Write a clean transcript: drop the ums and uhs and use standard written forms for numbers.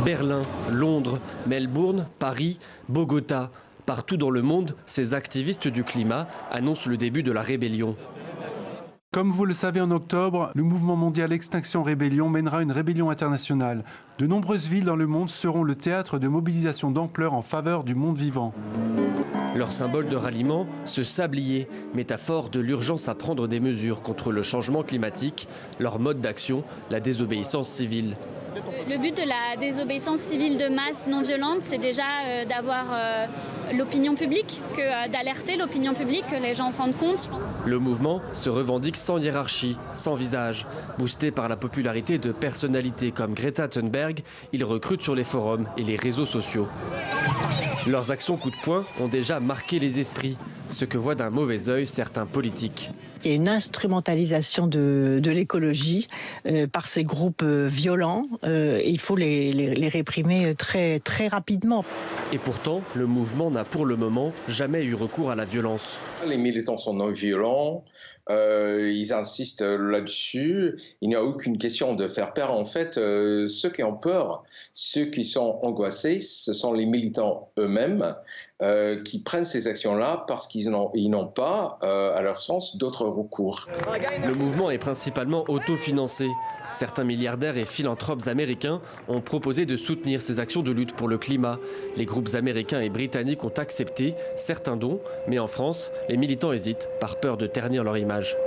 Berlin, Londres, Melbourne, Paris, Bogota. Partout dans le monde, ces activistes du climat annoncent le début de la rébellion. Comme vous le savez, en octobre, le mouvement mondial Extinction Rébellion mènera une rébellion internationale. De nombreuses villes dans le monde seront le théâtre de mobilisations d'ampleur en faveur du monde vivant. Leur symbole de ralliement, ce sablier, métaphore de l'urgence à prendre des mesures contre le changement climatique. Leur mode d'action, la désobéissance civile. Le but de la désobéissance civile de masse non violente, c'est déjà d'avoir l'opinion publique, d'alerter l'opinion publique, que les gens se rendent compte. Le mouvement se revendique sans hiérarchie, sans visage. Boosté par la popularité de personnalités comme Greta Thunberg, ils recrutent sur les forums et les réseaux sociaux. Leurs actions coup de poing ont déjà marqué les esprits, ce que voient d'un mauvais œil certains politiques. Il y a une instrumentalisation de l'écologie par ces groupes violents. Il faut les réprimer très rapidement. Et pourtant, le mouvement n'a pour le moment jamais eu recours à la violence. Les militants sont non violents, ils insistent là-dessus. Il n'y a aucune question de faire peur. En fait, ceux qui ont peur, ceux qui sont angoissés, ce sont les militants eux-mêmes qui prennent ces actions-là parce qu'ils n'ont pas, à leur sens, d'autres recours. Le mouvement est principalement autofinancé. Certains milliardaires et philanthropes américains ont proposé de soutenir ces actions de lutte pour le climat. Les groupes américains et britanniques ont accepté certains dons, mais en France, les militants hésitent par peur de ternir leur image.